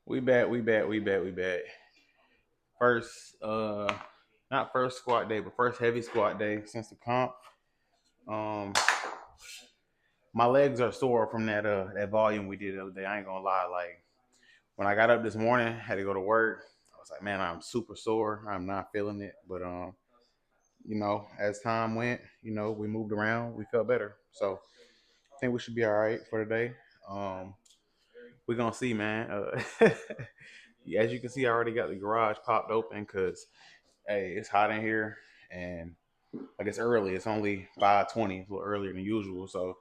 We back. First, not first squat day, but first heavy squat day since the comp. Um, my legs are sore from that volume we did the other day. I ain't gonna lie. Like when I got up this morning, had to go to work. I was like, man, I'm super sore. I'm not feeling it. But as time went, we moved around. We felt better. So I think we should be all right for today. Um, we're gonna see, man. As you can see, I already got the garage popped open because hey, it's hot in here, and like it's early. It's only 5:20, it's a little earlier than usual. So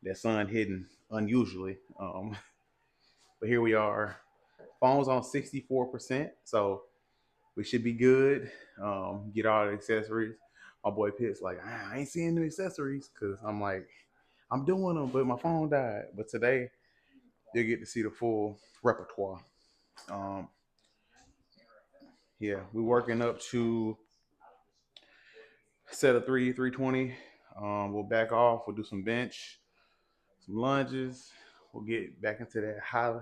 that sun hitting unusually. But here we are. Phone's on 64%, so we should be good. Get all the accessories. My boy Pitt's like, I ain't seeing the accessories because I'm like, I'm doing them, but my phone died. But today you'll get to see the full repertoire. Um, yeah, we're working up to set of 320. We'll back off. We'll do some bench, some lunges. We'll get back into that high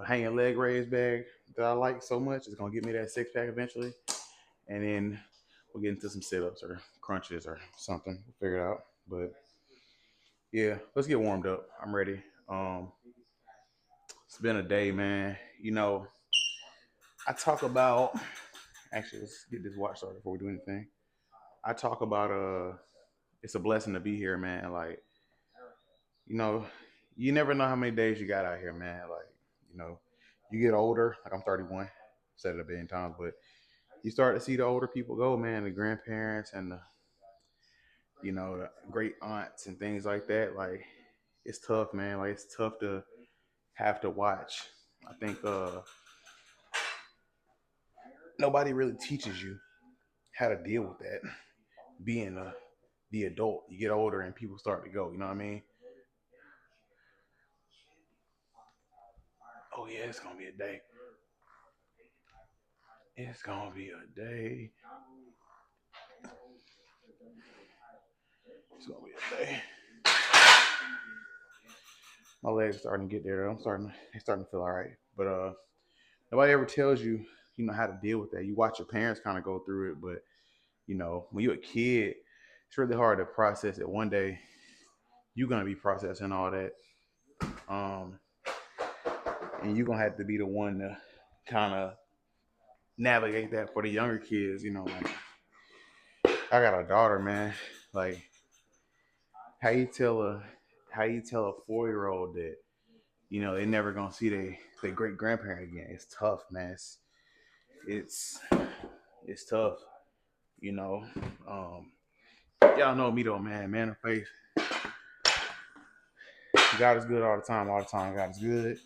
hanging leg raise bag that I like so much. It's gonna get me that six pack eventually, and then we'll get into some sit ups or crunches or something. We'll figure it out. But yeah, let's get warmed up. I'm ready. Um, it's been a day, man. I talk about. Actually, let's get this watch started before we do anything. I talk about it's a blessing to be here, man. Like you know, you never know how many days you got out here, man. Like, you know, you get older. Like I'm 31, said it a billion times, but you start to see the older people go, man. The grandparents and the great aunts and things like that. Like, it's tough, man. Like, it's tough to have to watch. I think nobody really teaches you how to deal with that. Being the adult, you get older and people start to go. You know what I mean? Oh yeah, it's gonna be a day. It's gonna be a day. It's gonna be a day. My legs starting to get there though. They're starting to feel all right. But nobody ever tells you, how to deal with that. You watch your parents kind of go through it, but when you're a kid, it's really hard to process it. One day you're gonna be processing all that, um, and you're gonna have to be the one to kind of navigate that for the younger kids. Like I got a daughter, man. Like how you tell a how you tell a 4 year old that they never gonna see their great grandparent again. It's tough, man. It's it's tough, you know. Um, y'all know me though, man. Man of faith. God is good all the time. All the time, God is good.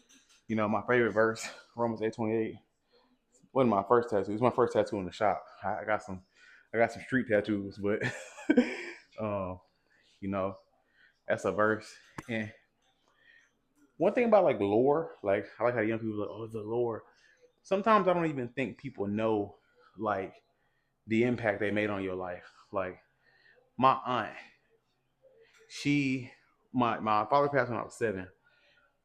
My favorite verse, Romans 8:28. Wasn't my first tattoo. It was my first tattoo in the shop. I got some, street tattoos, but um, you know, that's a verse. And one thing about like lore, like I like how young people are like, oh, the lore. Sometimes I don't even think people know like the impact they made on your life. Like my aunt, she my father passed when I was 7,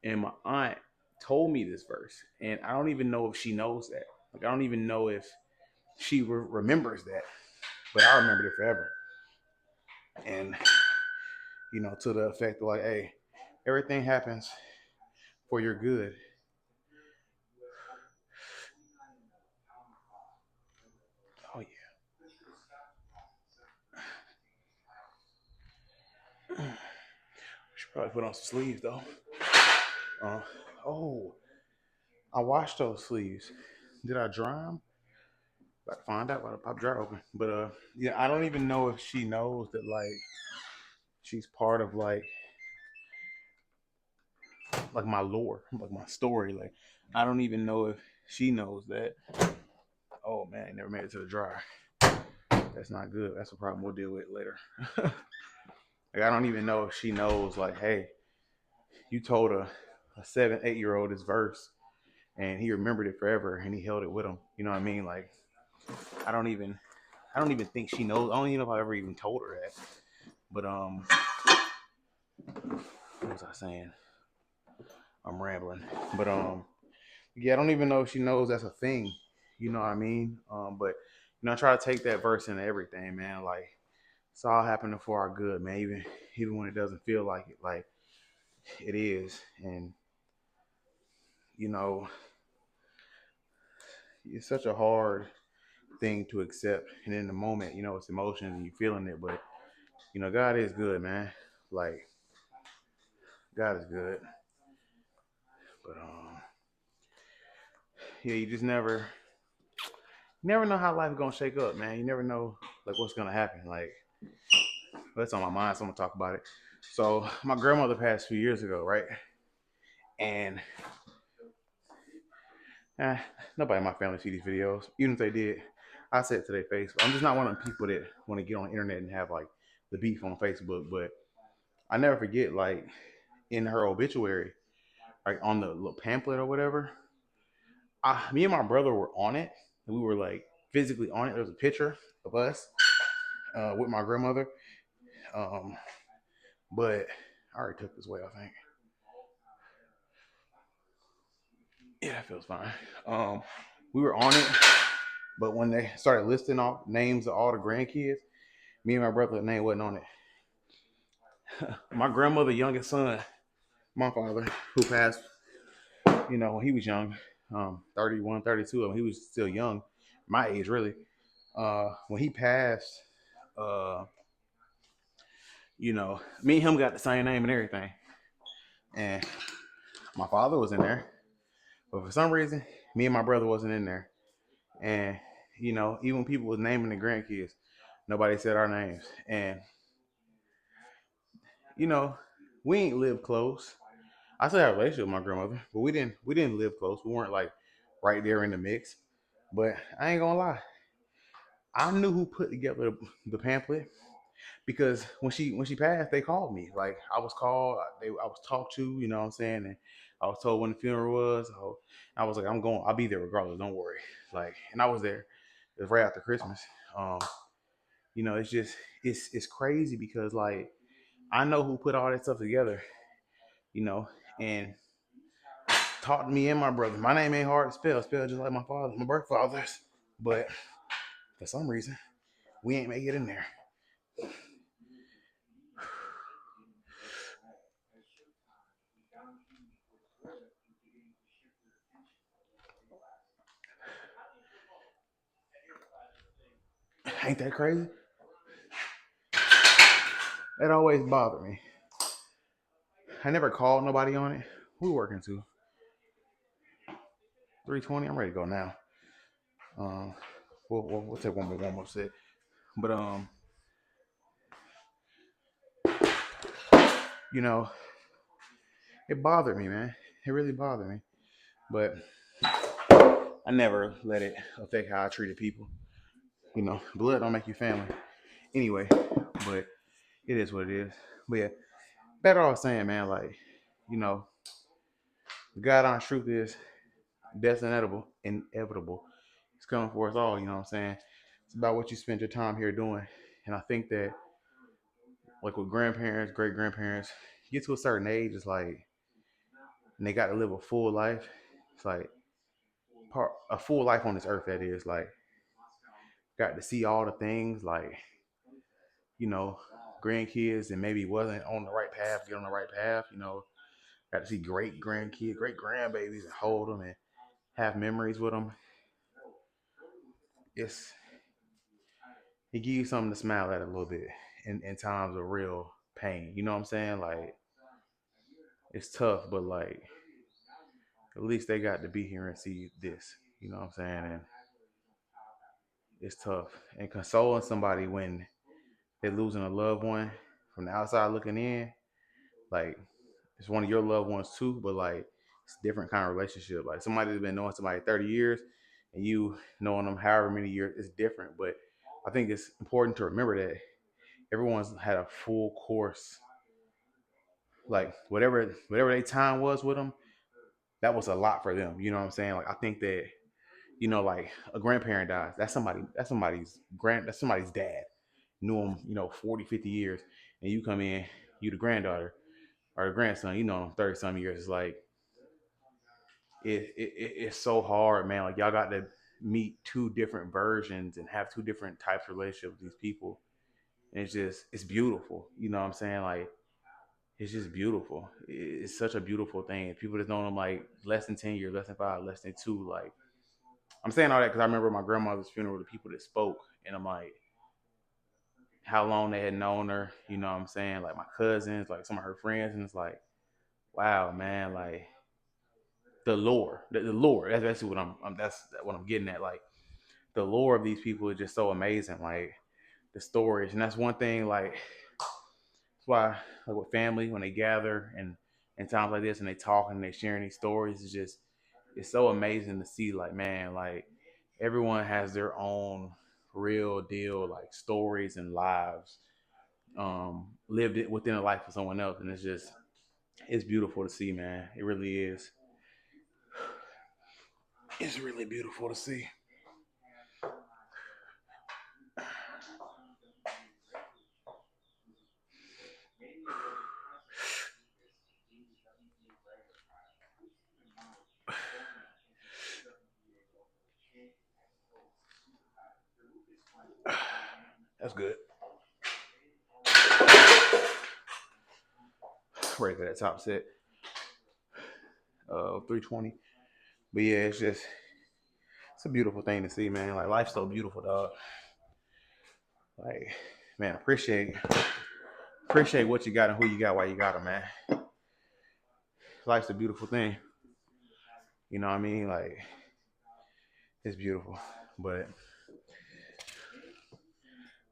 and my aunt told me this verse, and I don't even know if she knows that. Like I don't even know if she remembers that, but I remembered it forever. And to the effect of like, hey, everything happens for your good. Oh yeah, should probably put on some sleeves though. Uh, oh, I washed those sleeves. Did I dry them? About to find out by the pop jar open. But yeah, I don't even know if she knows that like she's part of like my lore, like my story. Like I don't even know if she knows that. Oh man, never made it to the dryer. That's not good. That's a problem we'll deal with later. Like I don't even know if she knows. Like, hey, you told a 7, 8 year old this verse, and he remembered it forever, and he held it with him. You know what I mean? Like I don't even, I don't even think she knows. I don't even know if I ever even told her that. But what was I saying? I'm rambling. But Yeah, I don't even know if she knows that's a thing. You know what I mean? But I try to take that verse into everything, man. Like it's all happening for our good, man. Even when it doesn't feel like it, like it is. And you know, it's such a hard thing to accept. And in the moment, it's emotions and you feeling it. But God is good, man. Like God is good. But yeah, you just never know how life is gonna shake up, man. You never know like what's gonna happen. Like that's on my mind, so I'm gonna talk about it. So my grandmother passed a few years ago, right? And eh, nobody in my family see these videos. Even if they did, I said it to their face. I'm just not one of them people that want to get on the internet and have like the beef on Facebook. But I never forget, like in her obituary, like on the little pamphlet or whatever, me and my brother were on it, and we were like physically on it. There was a picture of us with my grandmother. Um, but I already took this way, I think. Yeah, that feels fine. We were on it, but when they started listing off names of all the grandkids, me and my brother's name wasn't on it. My grandmother, youngest son, my father, who passed, when he was young, 31, 32, he was still young, my age really. When he passed, uh, me and him got the same name and everything. And my father was in there, but for some reason, me and my brother wasn't in there. And even when people was naming the grandkids, nobody said our names. And you know, we ain't live close. I still have a relationship with my grandmother, but we didn't live close. We weren't like right there in the mix. But I ain't gonna lie, I knew who put together the pamphlet because when she passed, they called me. Like I was called, I was talked to. You know what I'm saying? And I was told when the funeral was. So I was like, I'm going. I'll be there regardless. Don't worry. Like, and I was there. It was right after Christmas. Um, it's just it's crazy because like I know who put all that stuff together. You know, and taught me and my brother. My name ain't hard to spell just like my father, my birth father's. But for some reason, we ain't make it in there. Ain't that crazy? That always bothered me. I never called nobody on it. Who we working to? 3:20. I'm ready to go now. Um, we'll take one more set. But you know, it bothered me, man. It really bothered me. But I never let it affect how I treated people. Blood don't make you family. Anyway, but it is what it is. But yeah, better off saying, man, like, you know, the God honest truth is death's inevitable. It's coming for us all, you know what I'm saying? It's about what you spend your time here doing. And I think that like with grandparents, great grandparents, you get to a certain age, it's like and they got to live a full life. It's like a full life on this earth that is like got to see all the things like, you know, grandkids and maybe wasn't on the right path, get on the right path, got to see great grandkids, great grandbabies and hold them and have memories with them. It's it gives you something to smile at a little bit in times of real pain. You know what I'm saying? Like it's tough, but like at least they got to be here and see this. You know what I'm saying? And it's tough. And consoling somebody when they're losing a loved one from the outside looking in, like it's one of your loved ones too, but like it's a different kind of relationship. Like somebody's been knowing somebody 30 years and you knowing them however many years, it's different. But I think it's important to remember that everyone's had a full course, like whatever their time was with them, that was a lot for them. You know what I'm saying? Like I think that like a grandparent dies, that's somebody's dad. Knew him, 40, 50 years, and you come in, you the granddaughter or the grandson, 30 some years. It's like it's so hard, man. Like y'all got to meet two different versions and have two different types of relationships with these people. And it's beautiful. You know what I'm saying? Like it's just beautiful. It's such a beautiful thing. People that's known them like less than 10 years, less than five, less than two. Like I'm saying all that because I remember my grandmother's funeral, the people that spoke, and I'm like, how long they had known her. You know what I'm saying? Like my cousins, like some of her friends, and it's like, wow, man, like the lore. That's what that's what I'm getting at. Like the lore of these people is just so amazing. Like the stories, and that's one thing. Like that's why, like with family, when they gather and in times like this, and they talk and they sharing these stories, it's so amazing to see. Like man, like everyone has their own real deal, like stories and lives, lived it within a life of someone else, and it's beautiful to see, man. It really is. It's really beautiful to see. That's good. Ready for that top set. 320. But yeah, it's a beautiful thing to see, man. Like life's so beautiful, dog. Like, man, appreciate what you got and who you got, why you got them, man. Life's a beautiful thing. You know what I mean? Like, it's beautiful. But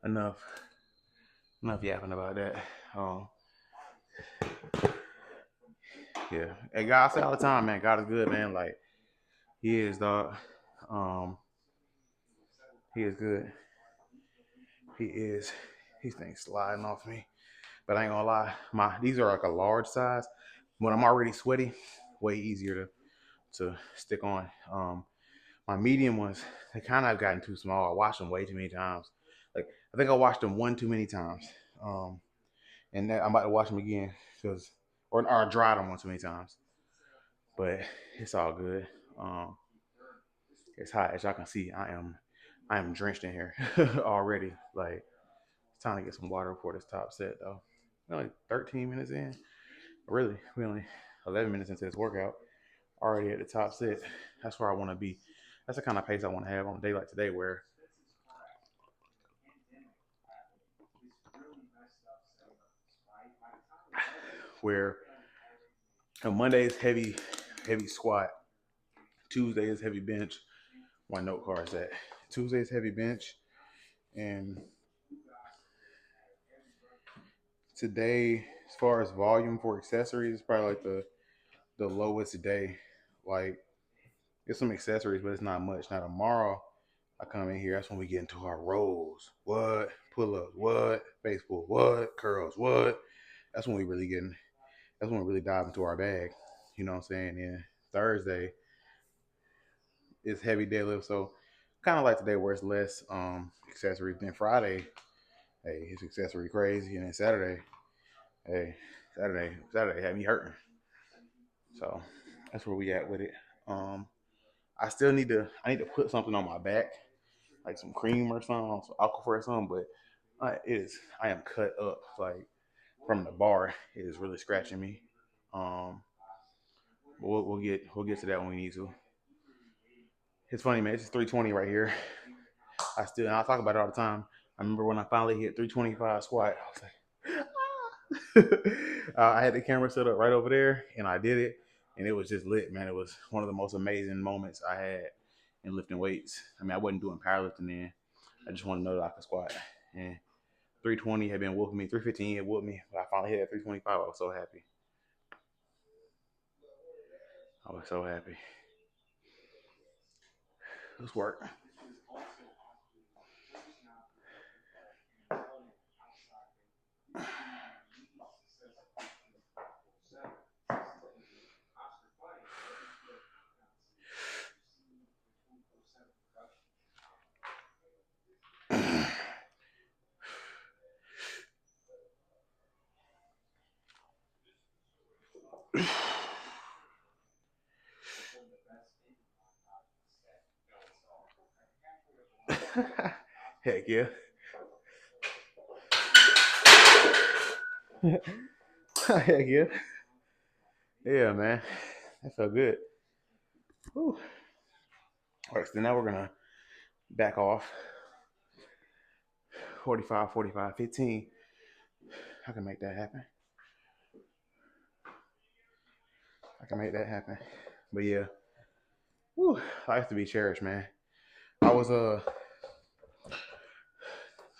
enough, enough yapping about that. Um, yeah. Hey, God, I say all the time, man. God is good, man. Like, He is, dog. Um, he is good. He is. These things sliding off me. But I ain't gonna lie, these are like a large size. When I'm already sweaty, way easier to stick on. My medium ones, they kind of have gotten too small. I washed them way too many times. Like I think I washed them one too many times. Um, and I'm about to wash them again because, or I dried them one too many times. But it's all good. Um, it's hot as y'all can see. I am drenched in here already. Like it's time to get some water before this top set though. We're only 13 minutes in. Really, we only 11 minutes into this workout. Already at the top set. That's where I want to be. That's the kind of pace I want to have on a day like today, where Monday is heavy squat. Tuesday is heavy bench. My note card is that Tuesday is heavy bench, and today, as far as volume for accessories, it's probably like the lowest day. Like there's some accessories, but it's not much. Now tomorrow, I come in here. That's when we get into our rolls. What pull ups? What baseball? What curls? What? That's when we really getting. That's when we really dive into our bag. You know what I'm saying? And Thursday is heavy deadlift, so kind of like today where it's less accessories. Then Friday, hey, it's accessory crazy, and then Saturday, hey, Saturday had me hurting. So that's where we at with it. Um, I need to put something on my back, like some cream or something, some Aquaphor or something. But I am cut up like from the bar. It is really scratching me. Um, but we'll get to that when we need to. It's funny, man. It's just 320 right here. And I talk about it all the time. I remember when I finally hit 325 squat. I was like, I had the camera set up right over there, and I did it, and it was just lit, man. It was one of the most amazing moments I had in lifting weights. I mean, I wasn't doing powerlifting then. I just wanted to know that I could squat. And 320 had been whooping me. 315 had whooped me, but I finally hit at 325. I was so happy. I was so happy. Let's work. Heck yeah. Heck yeah. Yeah, man. That felt good. Whew. All right, so now we're gonna back off 45, 45, 15. I can make that happen. I can make that happen. But yeah, whew, life to be cherished, man. I was to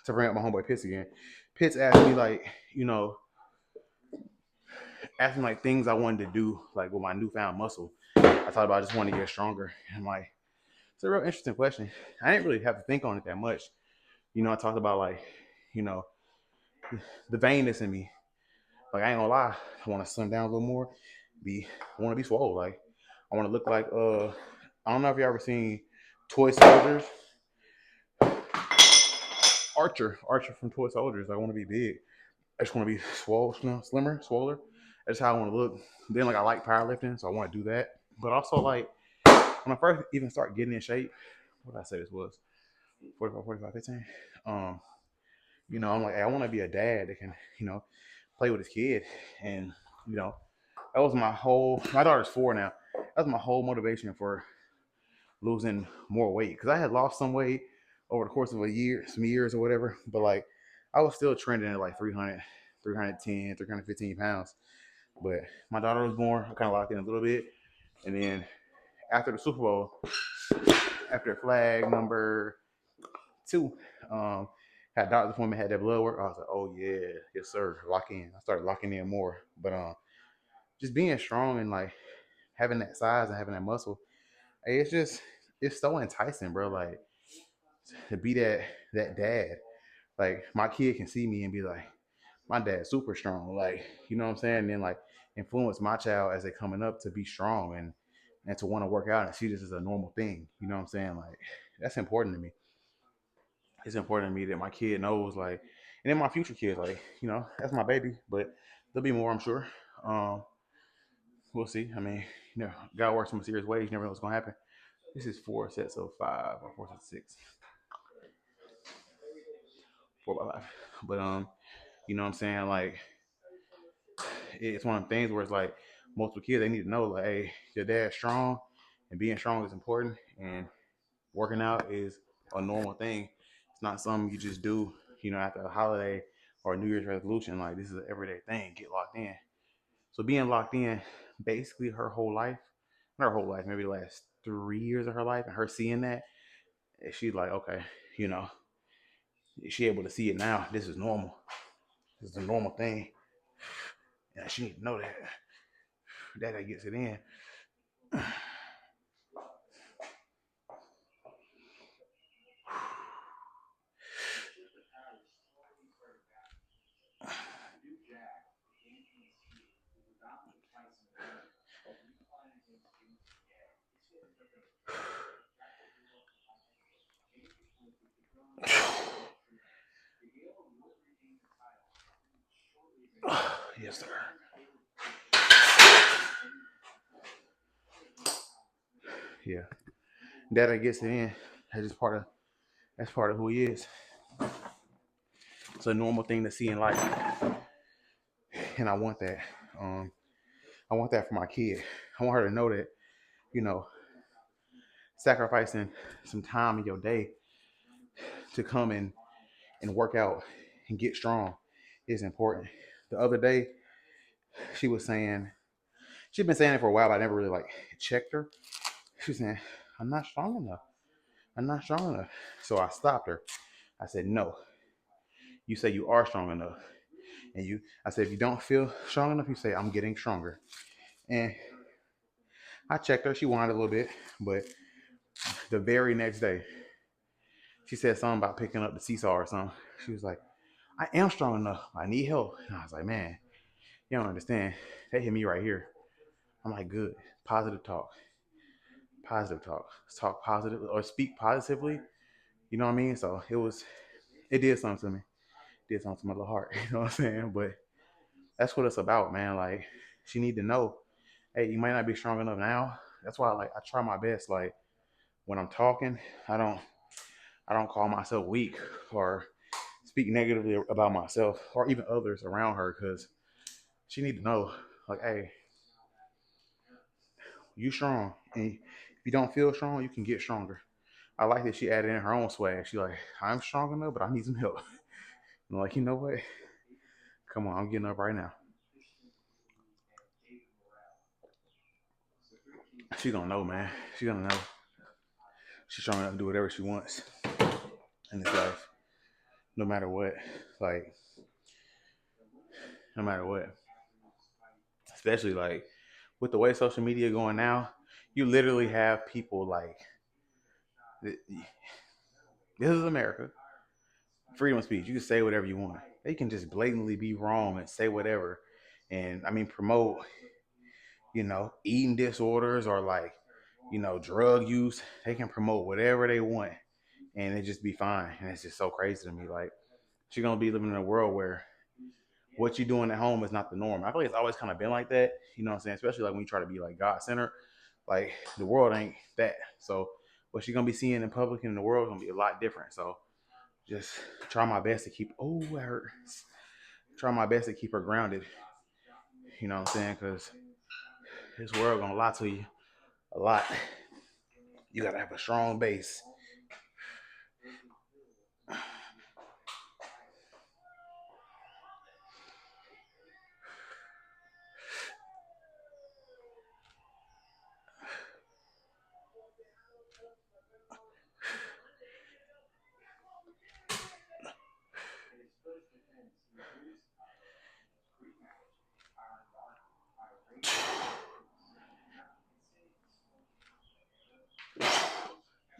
bring up my homeboy Pitts again. Pitts asked me like, you know, asking like things I wanted to do, like with my newfound muscle. I thought about I just wanting to get stronger. And I'm like, it's a real interesting question. I didn't really have to think on it that much. You know, I talked about like, you know, the vainness in me. Like I ain't gonna lie, I want to slim down a little more. I want to be swole. Like I want to look like I don't know if you ever seen Toy Soldiers, Archer from Toy Soldiers. I want to be big. I just want to be swole, slimmer, swoller. That's how I want to look. Then like I like powerlifting, so I want to do that. But also like when I first even start getting in shape, what did I say this was? 45, 45, 15. Um, you know, I'm like, hey, I want to be a dad that can, you know, play with his kid. And, you know, that was my daughter's 4 now. That was my whole motivation for losing more weight. Because I had lost some weight over the course of some years or whatever. But like, I was still trending at like 300, 310, 315 pounds. But my daughter was born. I kind of locked in a little bit. And then after the Super Bowl, after flag number 2, had a doctor's appointment, had that blood work. I was like, oh yeah, yes sir, lock in. I started locking in more. But just being strong and like having that size and having that muscle, hey, it's so enticing, bro. Like to be that dad. Like my kid can see me and be like, my dad's super strong. Like, you know what I'm saying? And then like influence my child as they coming up to be strong and to want to work out and see this as a normal thing. You know what I'm saying? Like that's important to me. It's important to me that my kid knows like, and then my future kids, like, you know, that's my baby, but there'll be more, I'm sure. Um, we'll see. I mean, you know, God works in mysterious ways. You never know what's gonna happen. This is 4 sets of 5 or 4 sets of 6, 4 by 5. But you know what I'm saying? Like, it's one of the things where it's like multiple kids they need to know like, hey, your dad's strong, and being strong is important, and working out is a normal thing. It's not something you just do, you know, after a holiday or a New Year's resolution. Like this is an everyday thing. Get locked in. So being locked in, basically her whole life, not her whole life, maybe the last 3 years of her life, and her seeing that, she's like, okay, you know, she able to see it now. This is normal. This is a normal thing, and she need to know that. That gets it in. Yes, sir. Yeah, that gets it in. That's just part of who he is. It's a normal thing to see in life, and I want that. Um, I want that for my kid. I want her to know that, you know, sacrificing some time in your day to come and work out and get strong is important. The other day, she was saying, she'd been saying it for a while, but I never really like checked her. She was saying, I'm not strong enough. I'm not strong enough. So I stopped her. I said, no, you say you are strong enough. I said, if you don't feel strong enough, you say, I'm getting stronger. And I checked her. She whined a little bit, but the very next day, she said something about picking up the seesaw or something. She was like, I am strong enough. I need help. And I was like, man, you don't understand. They hit me right here. I'm like, good. Positive talk. Positive talk. Talk positive or speak positively. You know what I mean? So it did something to me. It did something to my little heart. You know what I'm saying? But that's what it's about, man. Like, she need to know, hey, you might not be strong enough now. That's why, like, I try my best. Like, when I'm talking, I I don't call myself weak or speak negatively about myself or even others around her because she need to know, like, hey, you strong, and if you don't feel strong, you can get stronger. I like that she added in her own swag. She like, I'm strong enough, but I need some help. I'm like, you know what? Come on, I'm getting up right now. She gonna know, man. She gonna know. She's strong enough to do whatever she wants in this life, no matter what. Like, no matter what. Especially like with the way social media going now, you literally have people like, this is America. Freedom of speech. You can say whatever you want. They can just blatantly be wrong and say whatever, and I mean promote, eating disorders or like, drug use. They can promote whatever they want, and it just be fine. And it's just so crazy to me. Like she's gonna be living in a world where what you're doing at home is not the norm. I feel like it's always kind of been like that. You know what I'm saying? Especially like when you try to be like God centered. Like the world ain't that. So what she's gonna be seeing in public and in the world is gonna be a lot different. So just try my best to keep. Oh, that hurts. Try my best to keep her grounded. You know what I'm saying? Because this world gonna lie to you a lot. You gotta have a strong base.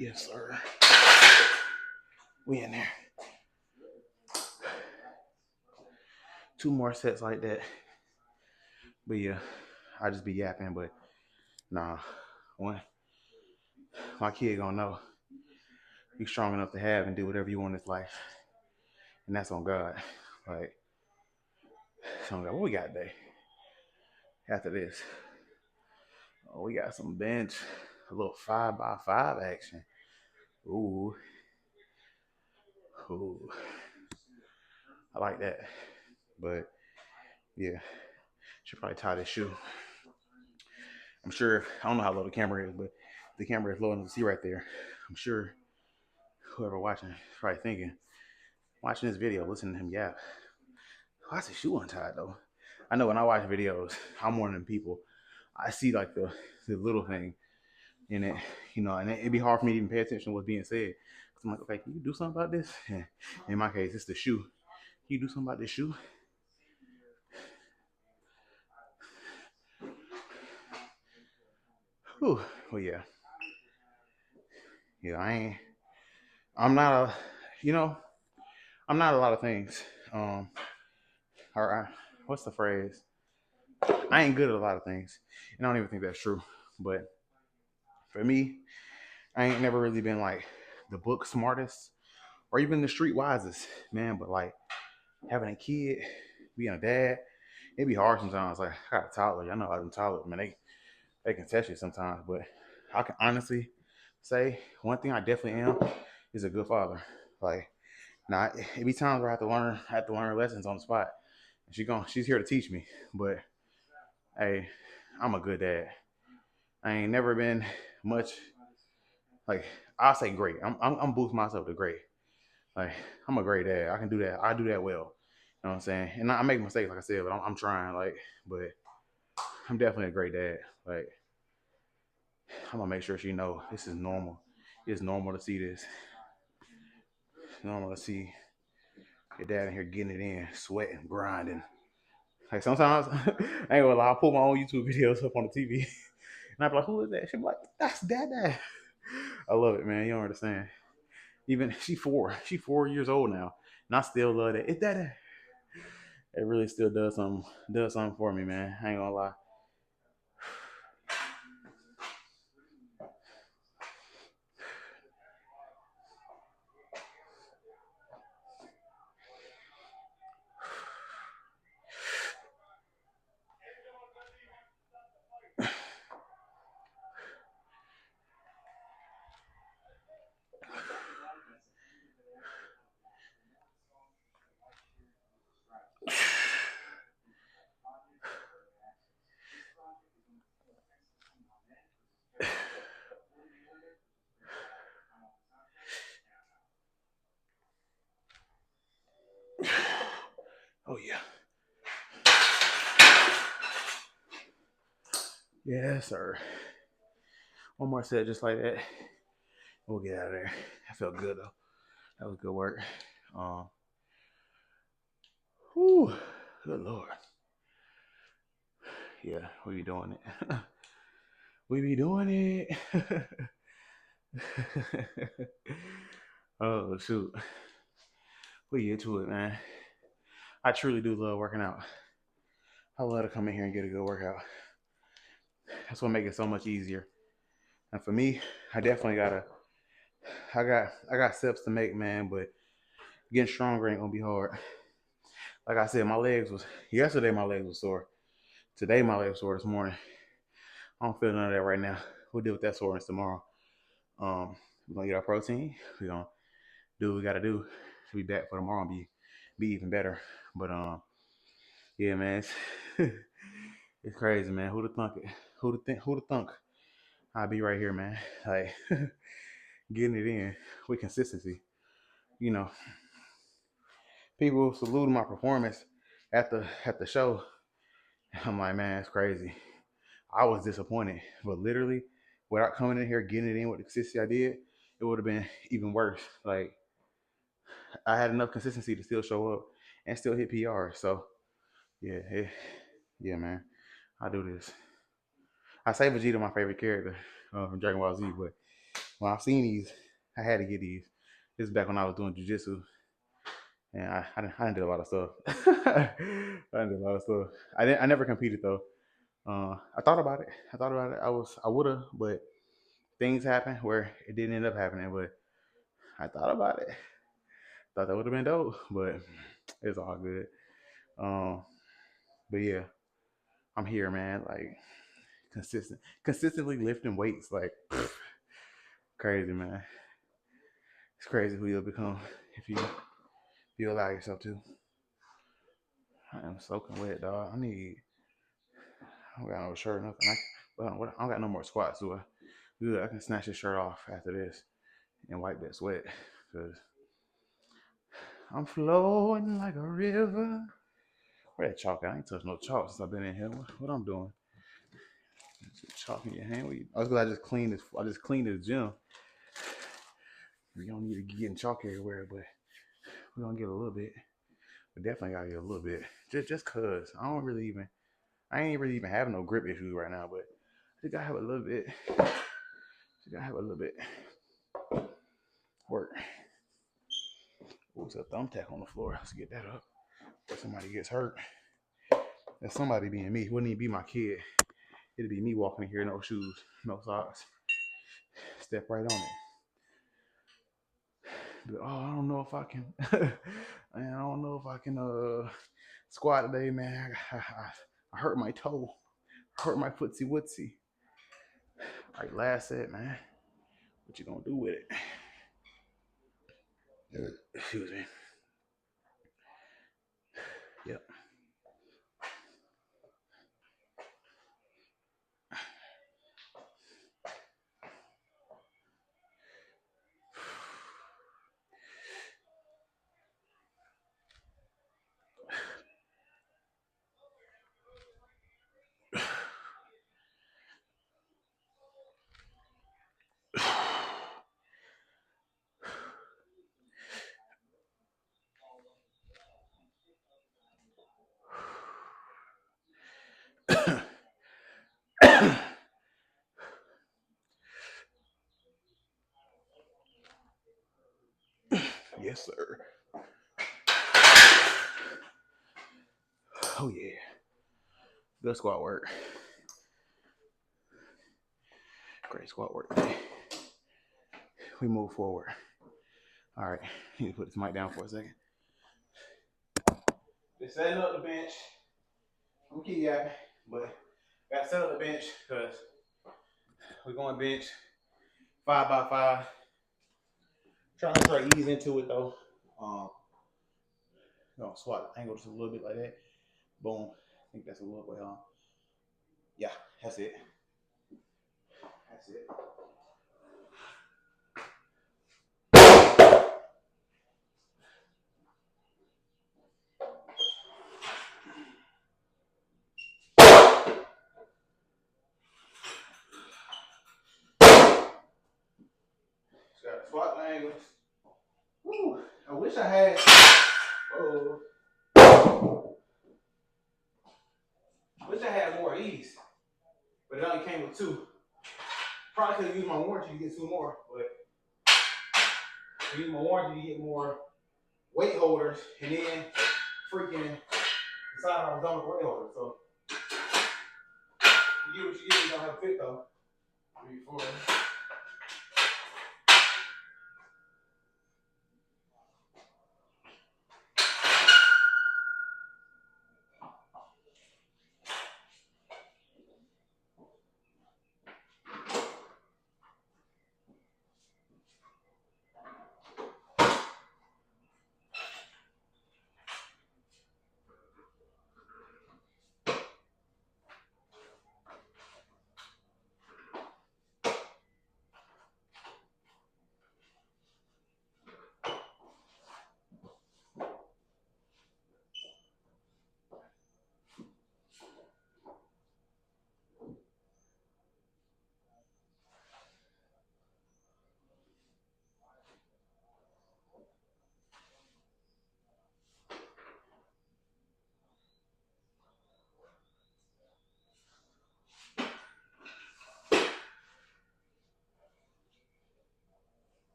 Yes, sir. We in there. Two more sets like that. But yeah, I just be yapping. But nah, when my kid gonna know you strong enough to have and do whatever you want in this life, and that's on God. Like, so I'm like, what we got today? After this, oh, we got some bench, a little 5x5 action. Ooh, ooh, I like that. But yeah, should probably tie this shoe. I'm sure I don't know how low the camera is, but the camera is low enough to see right there. I'm sure whoever watching is probably thinking, watching this video, listening to him yap. Why's the shoe untied though? I know when I watch videos, I'm one of them people. I see like the little thing in it, and it'd be hard for me to even pay attention to what's being said. Cause I'm like, okay, can you do something about this? And in my case, it's the shoe. Can you do something about this shoe? Whew. Well, yeah, yeah. I'm not a. You know. I'm not a lot of things. Um. Or what's the phrase? I ain't good at a lot of things, and I don't even think that's true. But for me, I ain't never really been like the book smartest or even the street wisest, man. But like having a kid, being a dad, it'd be hard sometimes. Like I got a toddler, y'all know I them toddlers, man. They can test you sometimes, but I can honestly say one thing I definitely am is a good father. Like now, it be times where I have to learn lessons on the spot. And she's here to teach me. But hey, I'm a good dad. I ain't never been much like I'll say great. I'm boosting myself to great. Like I'm a great dad. I can do that. I do that well. You know what I'm saying? And I make mistakes, like I said, but I'm trying. Like, but I'm definitely a great dad. Like I'm gonna make sure she know this is normal. It's normal to see this. It's normal to see your dad in here getting it in, sweating, grinding. Like sometimes I ain't gonna lie, I'll pull my own YouTube videos up on the TV. And I'd be like, who is that? She'd be like, that's dad. I love it, man. You don't understand. Even she 4. She 4 years old now. And I still love that. It's dad. It really still does something for me, man. I ain't gonna lie. Yes, sir. One more set just like that. We'll get out of there. I felt good though. That was good work. Um, whew, good lord. Yeah, we be doing it. We be doing it. Oh shoot. We get to it, man. I truly do love working out. I love to come in here and get a good workout. That's what makes it so much easier. And for me, I definitely gotta I got steps to make, man, but getting stronger ain't gonna be hard. Like I said, my legs was yesterday my legs was sore. Today my legs sore this morning. I don't feel none of that right now. We'll deal with that soreness tomorrow. We're gonna get our protein. We're gonna do what we gotta do to be back for tomorrow and be even better. But yeah, man, it's crazy, man. Who'd have thunk it? Who'd have thunk? I'll be right here, man. Like getting it in with consistency. You know, people saluting my performance at the show. I'm like, man, it's crazy. I was disappointed, but literally, without coming in here getting it in with the consistency I did, it would have been even worse. Like I had enough consistency to still show up and still hit PR. So yeah, yeah, man, I do this. I say Vegeta my favorite character from Dragon Ball Z, but when I've seen these, I had to get these. This is back when I was doing jujitsu, and I didn't do a lot of stuff. I didn't do a lot of stuff. I never competed though. I thought about it. I thought about it. I would have, but things happened where it didn't end up happening. But I thought about it. Thought that would have been dope, but it's all good. Um, but yeah, I'm here, man. Like consistently lifting weights, like crazy, man. It's crazy who you'll become if you allow yourself to. I am soaking wet, dog. I don't got no shirt, nothing. I don't got no more squats, so good. I can snatch this shirt off after this and wipe that sweat, cause I'm flowing like a river. Where that chalk at? I ain't touched no chalk since I've been in here. What I'm doing? Chalk in your hand. I was I just cleaned this. I just cleaned this gym. We don't need to be getting chalk everywhere, but we're gonna get a little bit. We definitely gotta get a little bit. Just cause I ain't really even having no grip issues right now, but I think I have a little bit. I gotta have a little bit work. What's a thumbtack on the floor? Let's get that up. Before somebody gets hurt. If somebody being me, it wouldn't even be my kid. It'd be me walking in here, no shoes, no socks. Step right on it. But, oh, I don't know if I can. Man, I don't know if I can squat today, man. I hurt my toe. I hurt my footsie wootsy. All right, last set, man. What you gonna do with it? Excuse me. Yep. Yes, sir. Oh yeah. Good squat work. Great squat work. We move forward. All right. You need to put this mic down for a second. They're setting up the bench. I'm keep yapping, but gotta set up the bench because we're going bench 5x5. Trying to try to ease into it though. Squat angle just a little bit like that. Boom. I think that's a little way on. Yeah, that's it. That's it. Squat angles. Woo. I wish I had. Oh. I wish I had more of these, but it only came with two. Probably could have used my warranty to get two more, but I use my warranty to get more weight holders, and then freaking decided I was done with weight holders. So you get what you get. You don't have to fit though. Before.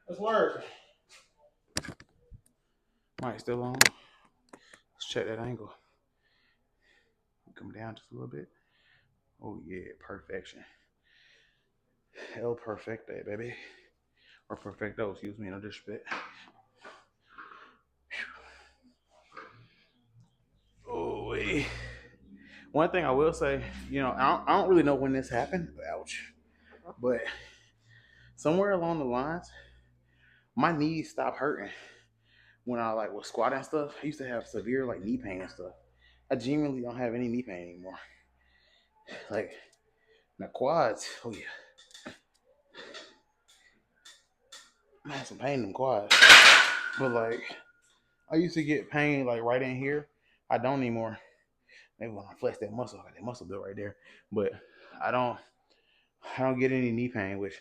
Let's work. Mic still on. Let's check that angle. Come down just a little bit. Oh yeah, perfection. El perfecte, baby. Or perfecto, excuse me, no disrespect. Oh, one thing I will say, I don't really know when this happened. Ouch. But somewhere along the lines, my knees stopped hurting when I was squatting and stuff. I used to have severe knee pain and stuff. I genuinely don't have any knee pain anymore. Like my quads, oh yeah, I had some pain in them quads. But I used to get pain right in here. I don't anymore. Maybe when I flex that muscle, I got that muscle built right there. But I don't I don't get any knee pain, which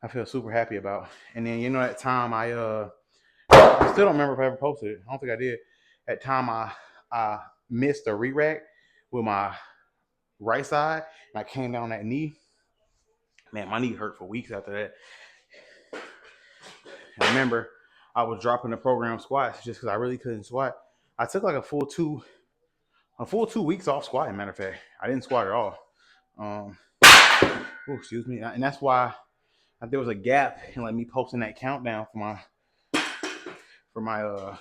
I feel super happy about. And then that time I still don't remember if I ever posted it. I don't think I did. That time I missed a re-rack with my right side and I came down on that knee. Man, my knee hurt for weeks after that. I remember I was dropping the program squats just because I really couldn't squat. I took a full 2 weeks off squatting. Matter of fact, I didn't squat at all. Excuse me, and that's why there was a gap in me posting that countdown for my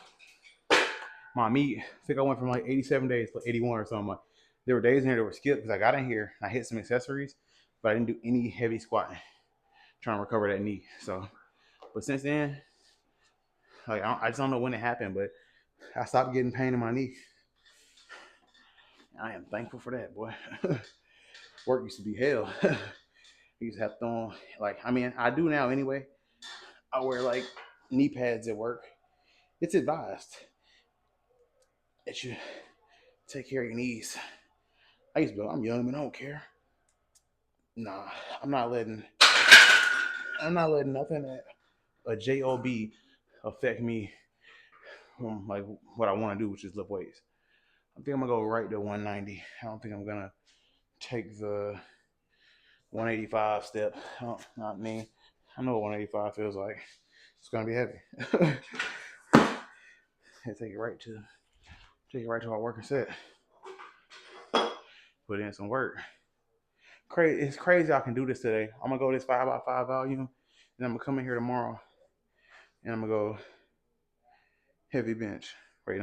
meet. I think I went from 87 days to 81 or something. There were days in here that were skipped because I got in here and I hit some accessories, but I didn't do any heavy squatting, trying to recover that knee. So, but since then, I just don't know when it happened, but I stopped getting pain in my knee. I am thankful for that, boy. Work used to be hell. I used to have to throw on, I do now anyway. I wear knee pads at work. It's advised that you take care of your knees. I'm young, but I don't care. Nah, I'm not letting nothing at a job affect me from what I want to do, which is lift weights. I think I'm gonna go right to 190. I don't think I'm gonna take the 185 step. Not me. I know what 185 feels like. It's gonna be heavy. Take it right to our working set. Put in some work. It's crazy I can do this today. I'm gonna go this 5x5 volume, and I'm gonna come in here tomorrow, and I'm gonna go heavy bench. Wait.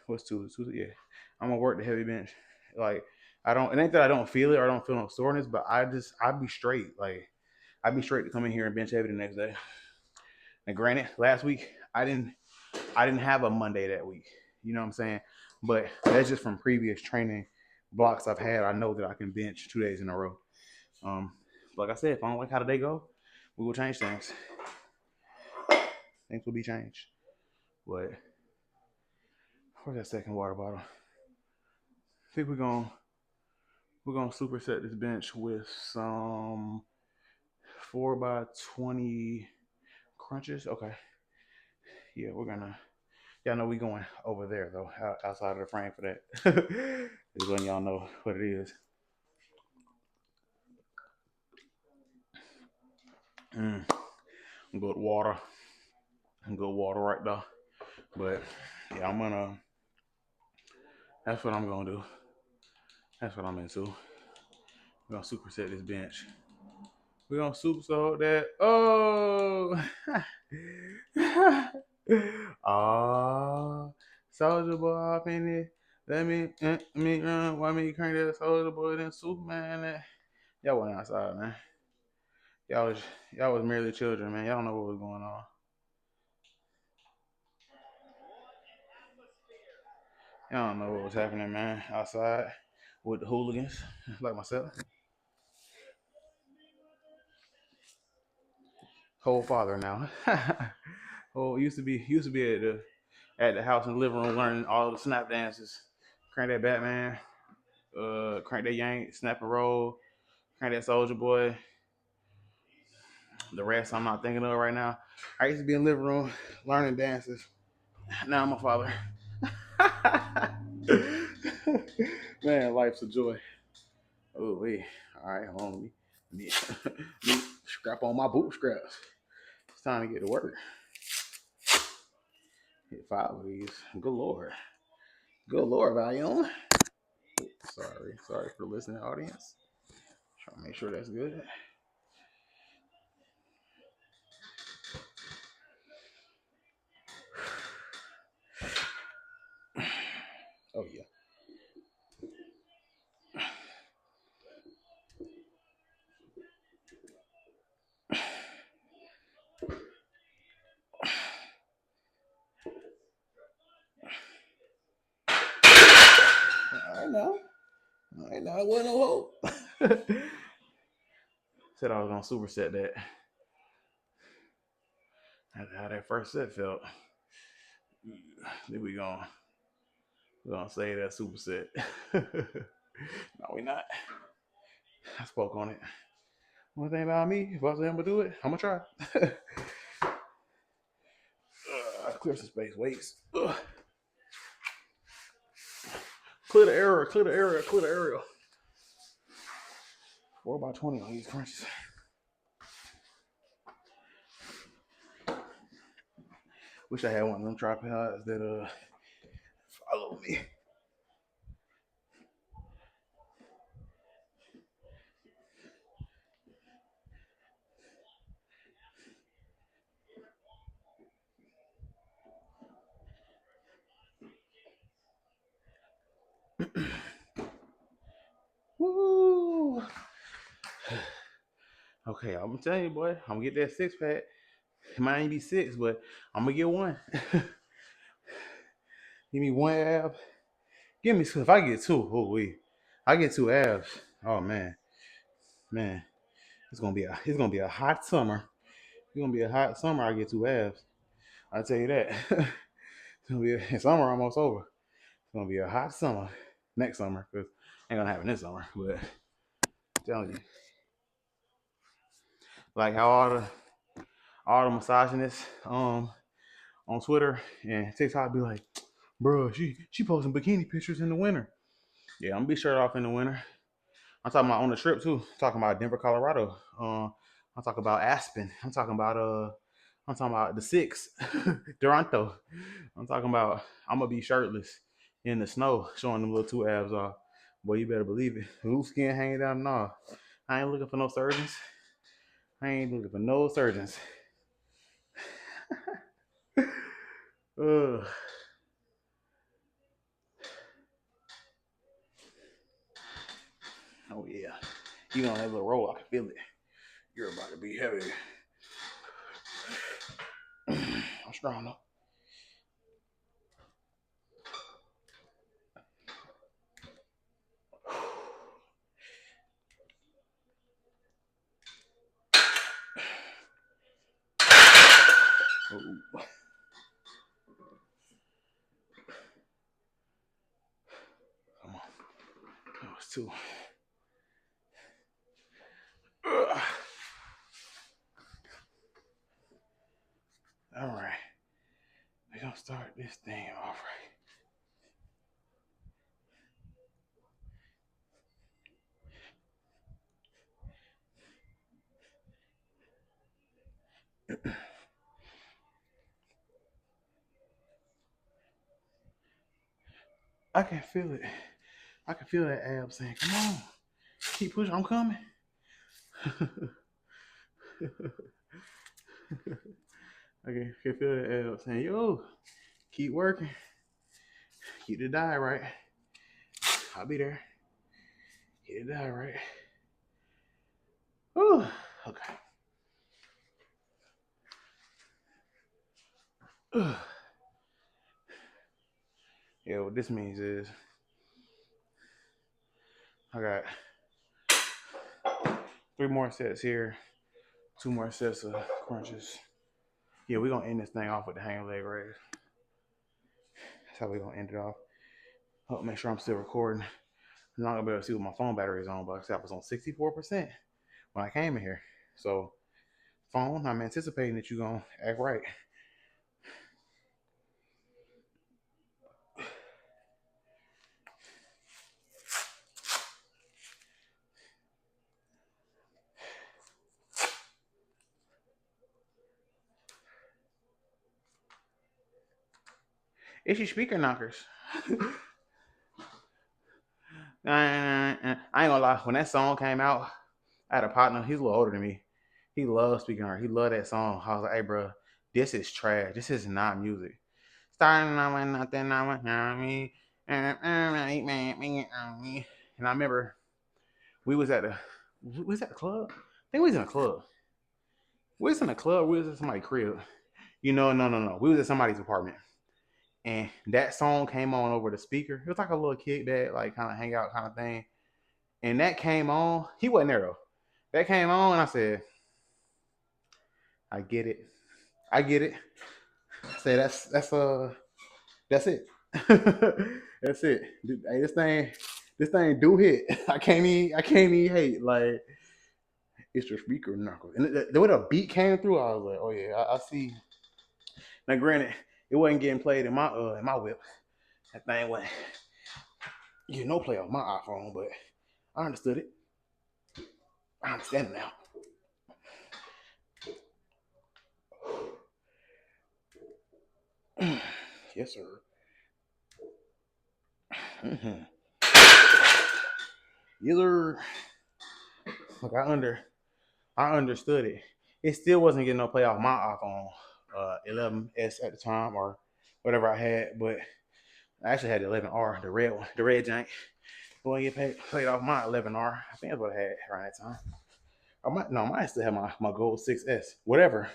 What's two? Yeah, I'm gonna work the heavy bench. I don't. It ain't that I don't feel it or I don't feel no soreness, but I'd be straight. I'd be straight to come in here and bench heavy the next day. And granted, last week I didn't have a Monday that week. You know what I'm saying? But that's just from previous training blocks I've had. I know that I can bench 2 days in a row. Like I said, if I don't like how the day go, we will change things. Things will be changed. But where's that second water bottle? think we're gonna superset this bench with some 4x20 crunches. Okay. Yeah, we're gonna. Y'all know we going over there though, outside of the frame for that. Just letting y'all know what it is. Good water. Good water right there. But yeah, I'm gonna. That's what I'm gonna do. That's what I'm into. We're gonna superset this bench. We're gonna superset that. Oh, oh, Soldier Boy up in it. Let me run. Why me crank that Soldier Boy then Superman? Y'all went outside, man. Y'all was y'all was merely children, man. Y'all don't know what was going on. Y'all don't know what was happening, man. Outside with the hooligans, like myself. Whole father now. Oh, used to be at the house in the living room learning all the snap dances. Crank that Batman, crank that Yank, snap and roll, crank that Soldier Boy. The rest I'm not thinking of right now. I used to be in the living room learning dances. Now I'm a father. Man, life's a joy. Oh wait. All right, hold on. Let me scrap on my bootstraps. It's time to get to work. Hit 5 of these. Good lord. Good lord, volume. Sorry for the listening audience. Trying to make sure that's good. Oh yeah. I know. I know. It wasn't no hope. Said I was gonna superset that. That's how that first set felt. Then we gonna say that superset. No, we not. I spoke on it. One thing about me, if I was able to do it, I'm gonna try. Clear some space. Waste. Clear the area. Clear the area. Clear the area. 4x20 on these crunches. Wish I had one of them tripods that follow me. Woo! Okay, I'm telling you, boy, I'm gonna get that 6 pack. It might ain't be 6, but I'm gonna get one. Give me one ab. Give me two. If I get two, oh wait, I get two abs. Oh man, it's gonna be a hot summer. It's gonna be a hot summer. I get two abs. I tell you that. It's gonna be summer almost over. It's gonna be a hot summer next summer because ain't gonna happen this summer. But I'm telling you, like how all the misogynists on Twitter and TikTok be like, bro, she posting bikini pictures in the winter. Yeah, I'm gonna be shirt off in the winter. I'm talking about on the trip too. I'm talking about Denver, Colorado. I'm talking about Aspen. I'm talking about the six, Toronto. I'm talking about I'm gonna be shirtless in the snow, showing them little two abs off. Boy, you better believe it. Loose skin hanging down and all. I ain't looking for no surgeons. I ain't looking for no surgeons. Ugh. Oh yeah. Even on that little roll, I can feel it. You're about to be heavy. I'm strong though. Ooh. Come on. 2. Ugh. All right. We're going to start this thing off right. I can feel it. I can feel that ab saying, come on. Keep pushing. I'm coming. I can feel that ab saying, yo, keep working. Keep the die right. I'll be there. Keep the die right. Ooh, okay. Ugh. Yeah, what this means is I got 3 more sets here, 2 more sets of crunches. Yeah, we're gonna end this thing off with the hang leg raise. That's how we're gonna end it off. I'll make sure I'm still recording. I'm not gonna be able to see what my phone battery is on, but I was on 64% when I came in here. So, phone, I'm anticipating that you're gonna act right. It's your speaker knockers. I ain't gonna lie. When that song came out, I had a partner. He's a little older than me. He loves speaking art. He loved that song. I was like, hey, bro, this is trash. This is not music. Starting on with nothing, I went on me. And I remember we was at the club. I think we was in a club. We was in a club. We was at somebody's crib. No. We was at somebody's apartment. And that song came on over the speaker. It was like a little kickback, like kind of hangout kind of thing. And that came on. He wasn't there though. That came on, and I said, I get it. I get it. I said that's it. That's it. Hey, this thing do hit. I can't even hate. Like it's your speaker knuckle. And the way the beat came through, I was like, oh yeah, I see. Now granted, it wasn't getting played in my whip. That thing went no play on my iPhone, but I understood it. I understand it now. Yes, sir. Mm-hmm. Either look, I understood it. It still wasn't getting no play off my iPhone 11s at the time or whatever I had, but I actually had the 11R, the red one, the red jank. It wasn't get played off my 11R. I think that's what I had around that time. I might still have my gold 6S. Whatever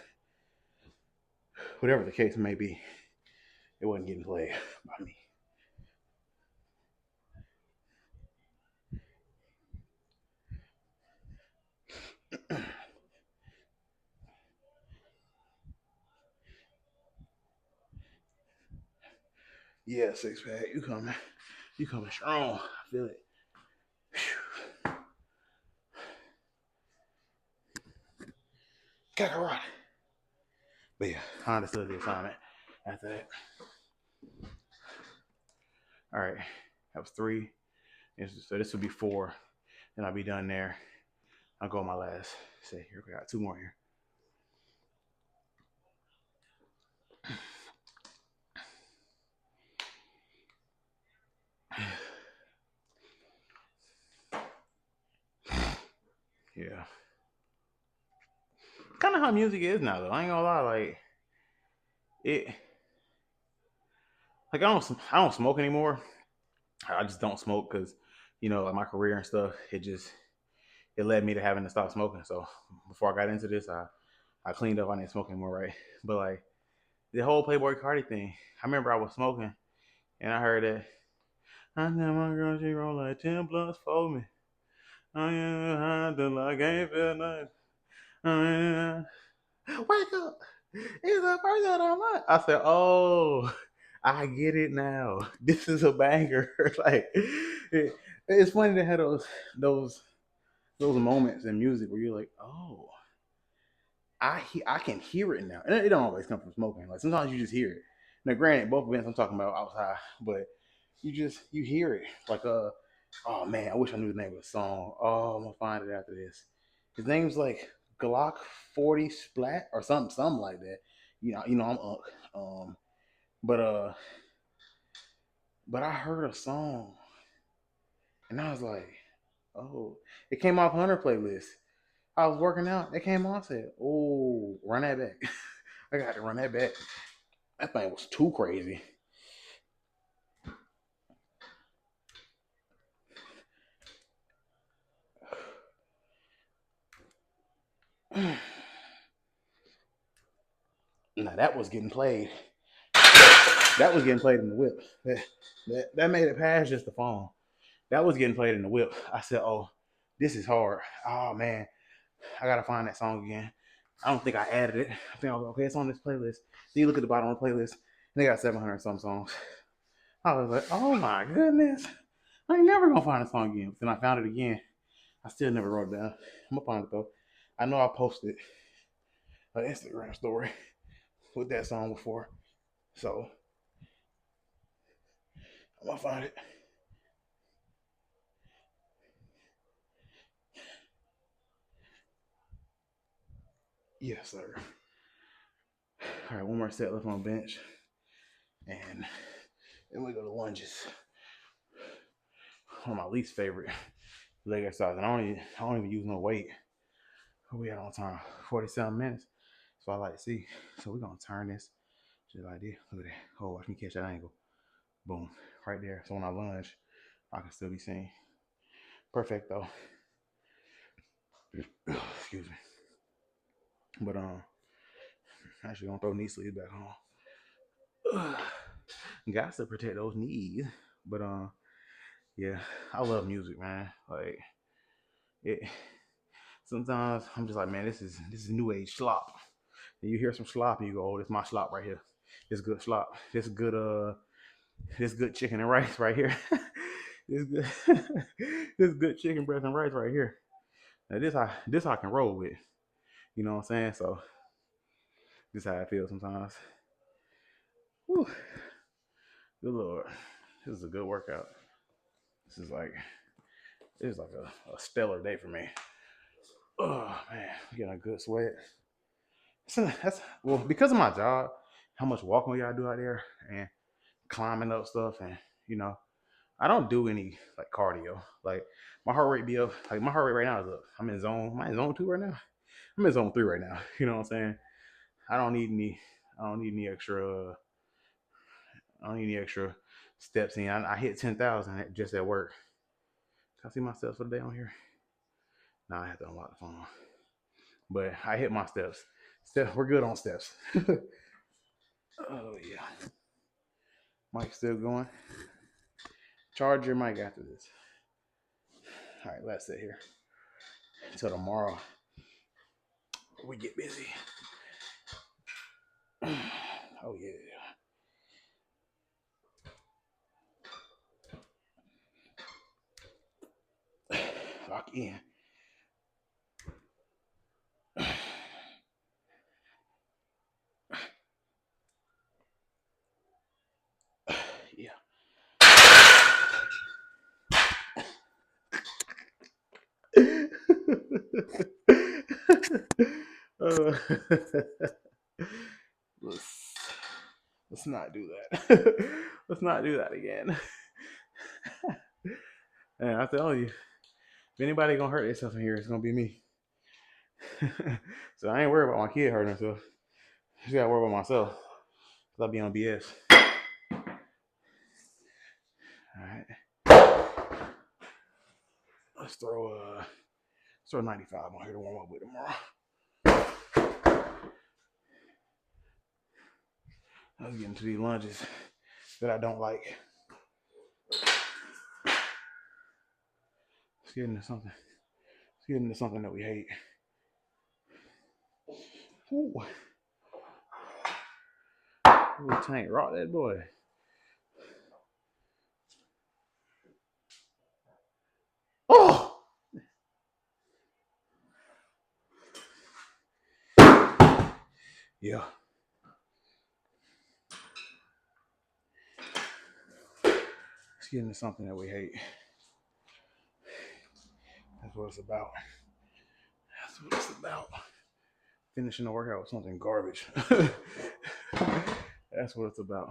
the case may be, it wasn't getting played by me. Yeah, 6-pack, you coming strong. I feel it. Kakarot. But yeah, I understood the assignment after that. All right, that was 3. So this would be 4. Then I'll be done there. I'll go on my last. Say here we got 2 more here. Yeah. Kind of how music is now, though. I ain't gonna lie, like it. Like I don't smoke anymore. I just don't smoke because, like my career and stuff. It led me to having to stop smoking. So before I got into this, I cleaned up. I didn't smoke anymore, right? But like the whole Playboy Cardi thing. I remember I was smoking and I heard that. I know my girl, she roll like 10 blunts for me. I ain't high till I can't feel nothing. Wake up. It's the first of the month. I said, oh. I get it now. This is a banger. Like it's funny to have those those moments in music where you're like, oh, I can hear it now, and it don't always come from smoking. Like sometimes you just hear it. Now, granted, both events I'm talking about outside, but you hear it. Like oh man, I wish I knew the name of the song. Oh, I'm gonna find it after this. His name's like Glock 40 Splat or something like that. I'm Unk. But but I heard a song and I was like, oh, it came off Hunter playlist. I was working out, it came on. I said, oh, run that back. I got to run that back. That thing was too crazy. Now that was getting played. That was getting played in the whip. That made it past just the phone. That was getting played in the whip. I said, oh, this is hard. Oh man, I gotta find that song again. I don't think I added it. I think I was okay. It's on this playlist. Then you look at the bottom of the playlist, and they got 700 some songs. I was like, oh my goodness, I ain't never gonna find a song again. Then I found it again. I still never wrote it down. I'm gonna find it though. I know I posted an Instagram story with that song before, so I'm gonna find it. Yes, sir. All right, one more set left on the bench, and then we go to lunges. One of my least favorite leg exercises. And I don't even use no weight. We had on time 47 minutes. So I like to see. So we're gonna turn this just like this. Look at that. Oh, watch me catch that angle. Boom. Right there. So when I lunge, I can still be seen. Perfect though. Excuse me. But actually gonna throw knee sleeves back on. Got to protect those knees. But yeah, I love music, man. Like it sometimes I'm just like, man, this is new age slop. And you hear some slop and you go, oh, this is my slop right here. This good slop. This good chicken and rice right here. this good this good chicken breast and rice right here. Now this I can roll with. You know what I'm saying? So this is how I feel sometimes. Whew. Good lord. This is a good workout. This is like a stellar day for me. Oh man, I'm getting a good sweat. So that's well because of my job, how much walking we gotta do out there and climbing up stuff and you know I don't do any like cardio. Like my heart rate be up. Like my heart rate right now is up. I'm in zone. Am I in zone 2 right now? I'm in zone 3 right now. You know what I'm saying? I don't need any. I don't need any extra. I don't need any extra steps in. I hit 10,000 just at work. Can I see my steps for the day on here? Nah, I have to unlock the phone. But I hit my steps. We're good on steps. Oh yeah. Mike's still going. Charge your mic after this. All right, let's sit here until tomorrow. We get busy. Oh yeah. Lock in. Yeah. uh, let's let's not do that. Let's not do that again. And I tell you, if anybody gonna hurt themselves in here, it's gonna be me. So I ain't worried about my kid hurting herself. I just gotta worry about myself. Cause I'll be on BS. All right. Let's throw 95 on here to warm up with tomorrow. Let's get into these lunges that I don't like. Let's get into something. Let's get into something that we hate. Ooh. Ooh, Tank, rock that boy. Yeah. Let's get into something that we hate. That's what it's about. That's what it's about. Finishing the workout with something garbage. That's what it's about.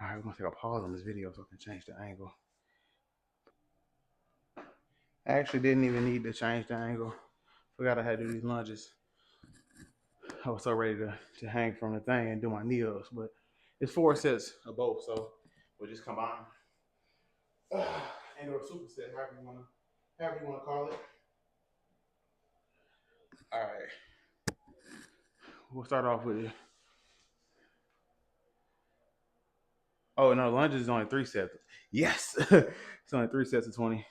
All right, we're gonna take a pause on this video so I can change the angle. I actually didn't even need to change the angle. Forgot I had to do these lunges. I was so ready to hang from the thing and do my knee ups, but it's 4 sets of both, so we'll just combine. And or superset, however you wanna call it. All right, we'll start off with it. Oh no, lunges is only 3 sets. Yes, it's only 3 sets of 20.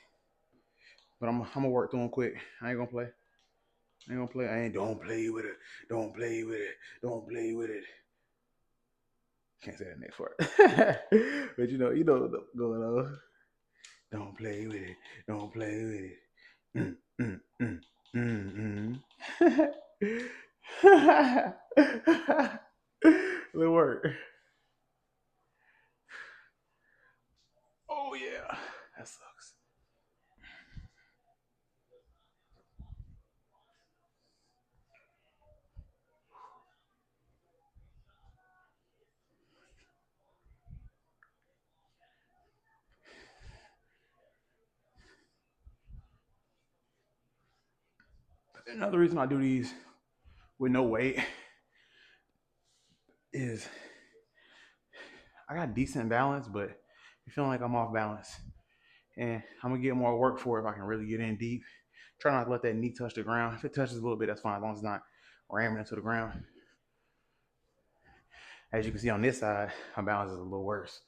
But I'm gonna work through them quick. I ain't gonna play. I ain't gonna play. I ain't. Don't play with it. Don't play with it. Don't play with it. Can't say that next part. But you know what's going on. Don't play with it. Don't play with it. Mm, mm, mm, mm, mm. It'll work. Oh yeah, that sucks. Another reason I do these with no weight is I got decent balance, but I'm feeling like I'm off balance. And I'm gonna get more work for it if I can really get in deep. Try not to let that knee touch the ground. If it touches a little bit, that's fine, as long as it's not ramming into the ground. As you can see on this side, my balance is a little worse.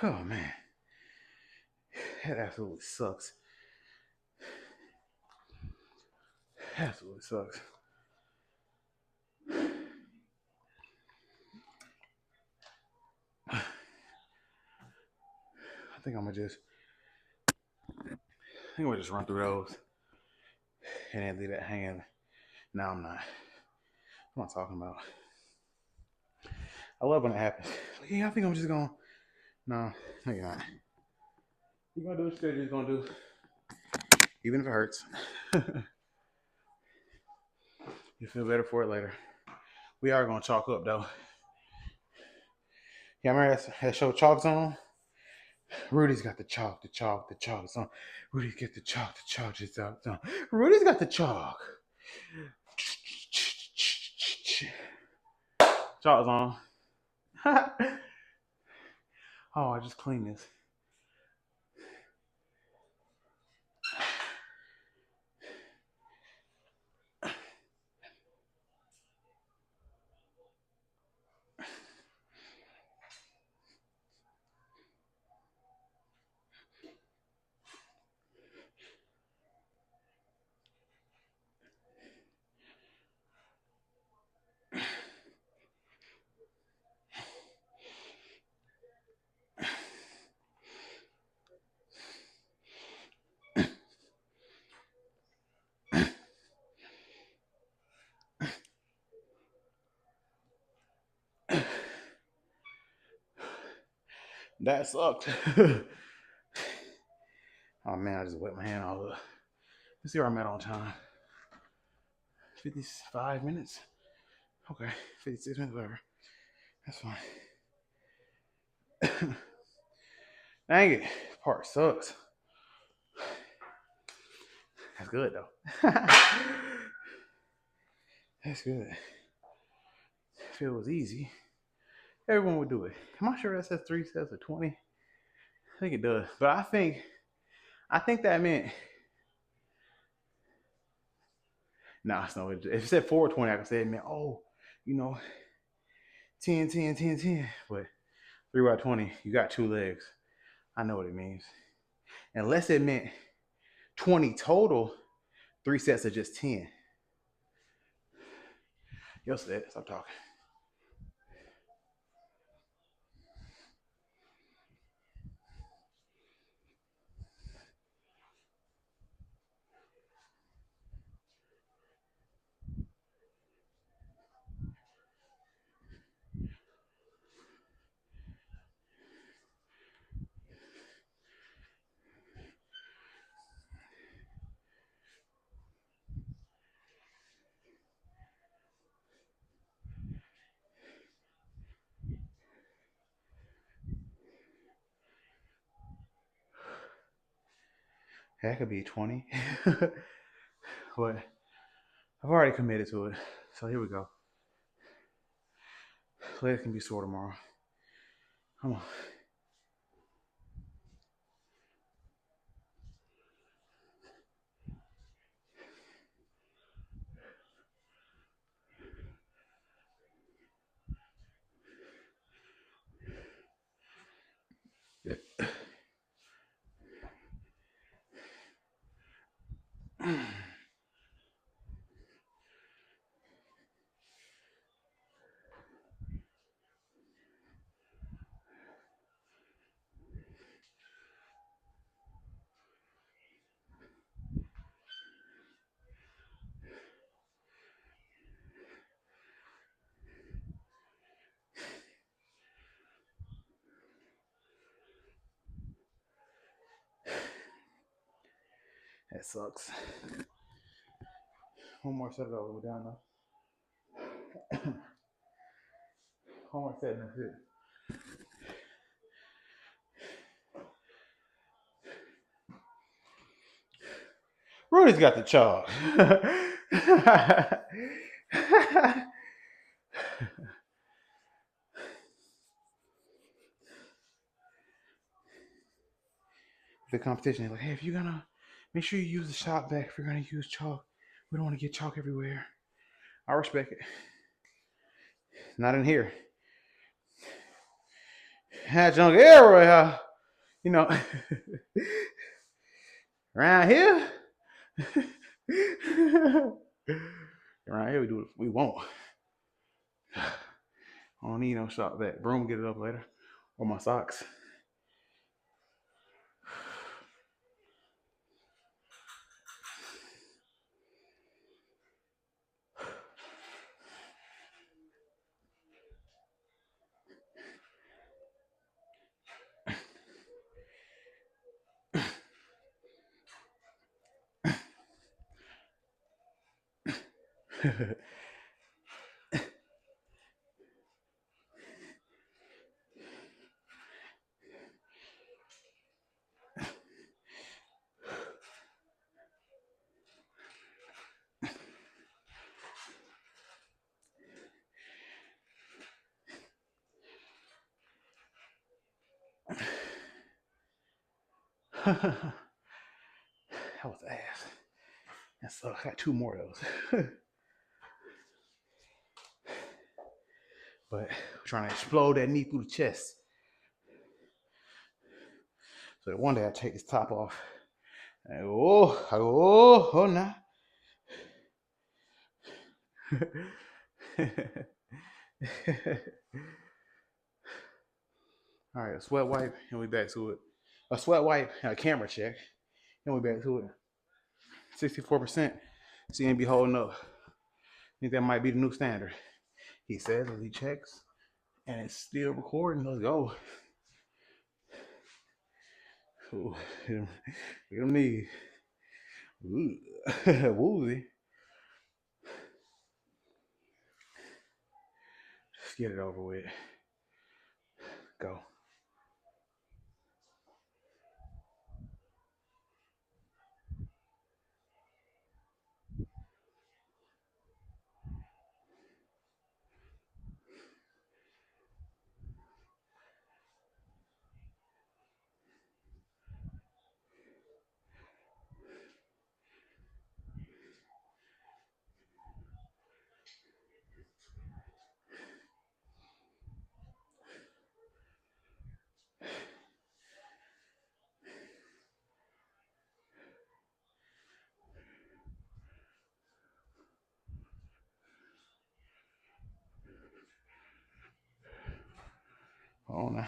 Oh man, that absolutely sucks. Absolutely sucks. I think I'm gonna just, run through those and then leave that hanging. No, I'm not. What am I talking about? I love when it happens. Yeah, I think I'm just gonna. No, no, you're not. You're gonna do what you're just gonna do, even if it hurts. You feel better for it later. We are gonna chalk up though. Yeah, I remember that show Chalk Zone. Rudy's got the chalk, the chalk, the chalk zone. Rudy's got the chalk, the chalk, the chalk zone. Rudy's got the chalk. Chalk zone. Oh, I just cleaned this. That sucked. Oh man, I just wet my hand all up. Let's see where I'm at on time. 55 minutes. Okay, 56 minutes, whatever. That's fine. Dang it, part sucks. That's good though. That's good. If it was easy, everyone would do it. Am I sure that says 3 sets of 20? I think it does. But I think that meant it's no. If it said 420, I could say it meant, oh, you know, 10, 10, 10, 10. But 3 by 20, you got 2 legs. I know what it means. Unless it meant 20 total, 3 sets of just 10. You'll say it. Stop talking. That could be 20. But I've already committed to it. So here we go. Legs can be sore tomorrow. Come on. That sucks. One more set of those. We're down now. One more set and that's it. Rudy's got the chalk. The competition is like, hey, if you're gonna make sure you use the shop vac, if you're gonna use chalk, we don't want to get chalk everywhere. I respect it. Not in here. Had junk everywhere, you know. Around here. Around here we do it. We won't. I don't need no shop vac. Broom get it up later. Or my socks. That was ass. And so I got 2 more of those. But we're trying to explode that knee through the chest. So that one day I take this top off. I go, nah. All right, a sweat wipe, and we back to it. A sweat wipe and a camera check, and we back to it. 64%. CN be holding up. I think that might be the new standard. He says as he checks, and it's still recording. Let's go. Ooh, get him knees. Woozy. Let's get it over with. Go. Hold on now.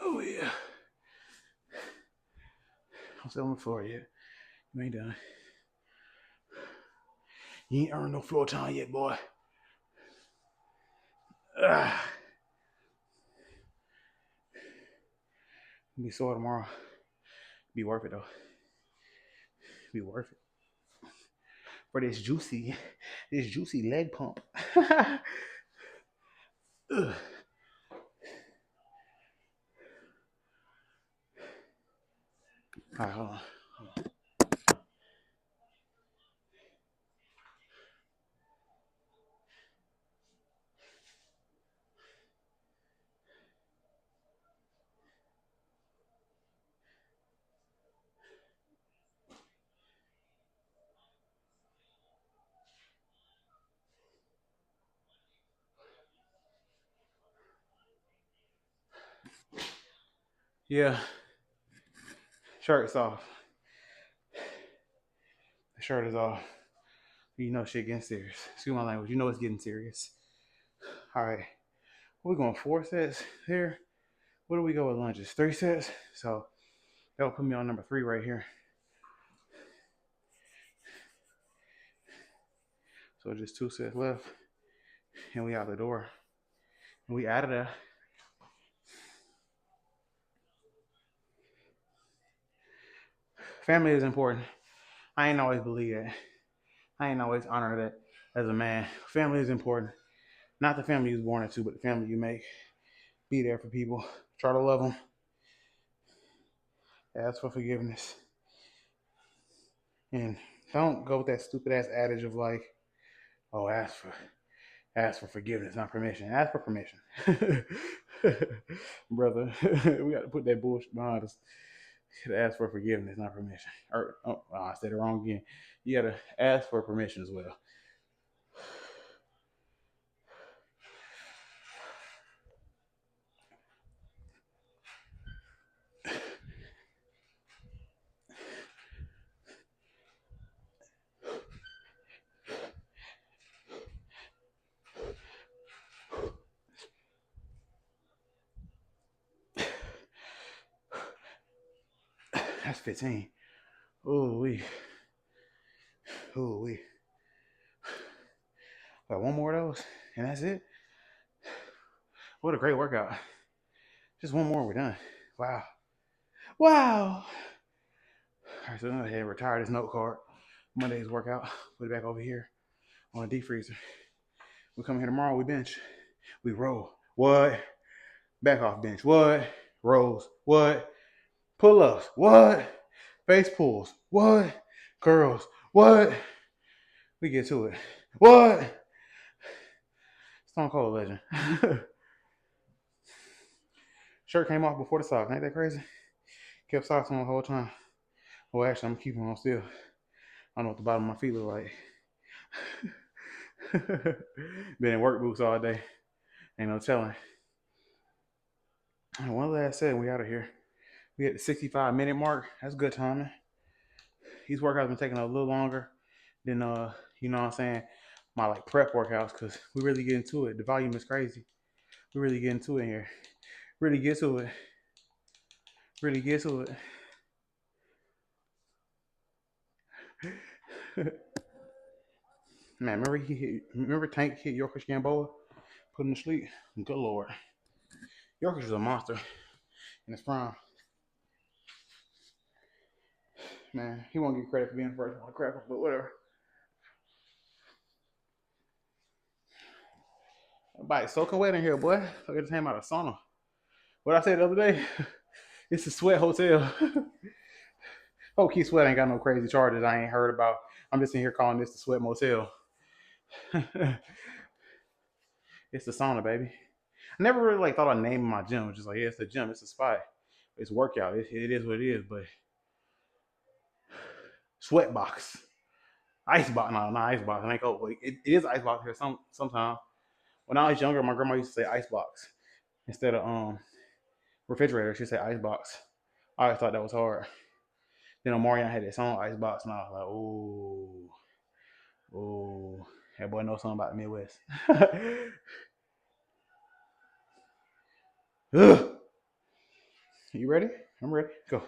Oh yeah. I'm still on the floor yet. You ain't done. You ain't earned no floor time yet, boy. Be sore tomorrow. Be worth it though. Be worth it. For this juicy leg pump. Ugh. All right, hold on. Yeah. Shirt's off. The shirt is off. You know shit getting serious. Excuse my language. You know it's getting serious. All right. We're going 4 sets here. What do we go with lunges? 3 sets. So that'll put me on number 3 right here. So just 2 sets left. And we out the door. And we out of there. Family is important. I ain't always believe that. I ain't always honor that as a man. Family is important. Not the family you was born into, but the family you make. Be there for people. Try to love them. Ask for forgiveness. And don't go with that stupid ass adage of like, oh, ask for forgiveness, not permission. Ask for permission. Brother, we got to put that bullshit behind us. You gotta ask for forgiveness, not permission. Or I said it wrong again. You gotta ask for permission as well. That's 15. Ooh wee. Ooh wee. Got one more of those, and that's it. What a great workout. Just one more, we're done. Wow. Wow. All right, so I'm gonna go ahead and retire this note card. Monday's workout. Put it back over here on a deep freezer. We come here tomorrow, we bench. We roll. What? Back off bench. What? Rolls. What? Pull ups. What? Face pulls. What? Curls. What? We get to it. What? Stone Cold legend. Shirt came off before the socks. Ain't that crazy? Kept socks on the whole time. Well, actually, I'm keeping them on still. I don't know what the bottom of my feet look like. Been in work boots all day. Ain't no telling. One last set, we out of here. We at the 65-minute mark. That's good timing. These workouts been taking a little longer than you know what I'm saying, my like prep workouts, because we really get into it. The volume is crazy. We really get into it here. Really get to it. Really get to it. Man, remember Tank hit Yorkish Gamboa, put him to sleep? Good lord. Yorkish is a monster in his prime. Man, he won't get credit for being the first one to crack him, but whatever. Everybody's soaking wet in here, boy. Look at the time out of sauna. What I said the other day, it's a sweat hotel. Oh, Key Sweat ain't got no crazy charges I ain't heard about. I'm just in here calling this the Sweat Motel. It's the sauna, baby. I never really like thought of naming my gym. Just like, yeah, it's the gym, it's a spot, it's workout. It is what it is. But sweat box, ice box, no, not ice box. I think it is ice box here sometimes. When I was younger, my grandma used to say ice box instead of refrigerator. She'd say ice box. I always thought that was hard. Then Omarion had his own ice box, and I was like, ooh, that boy knows something about the Midwest. You ready? I'm ready. Go.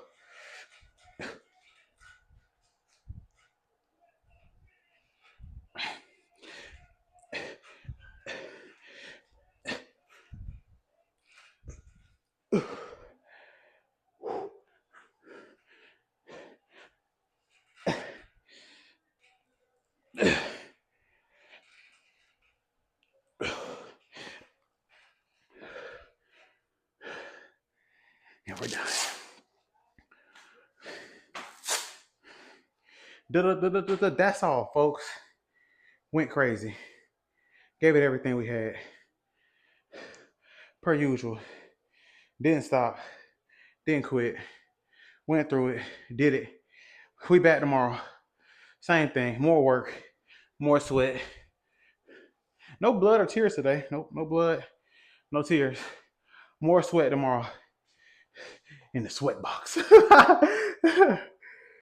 Yeah, we're done. That's all, folks. Went crazy. Gave it everything we had. Per usual. Didn't stop. Didn't quit. Went through it. Did it. We back tomorrow. Same thing. More work. More sweat. No blood or tears today. Nope. No blood. No tears. More sweat tomorrow. In the sweat box.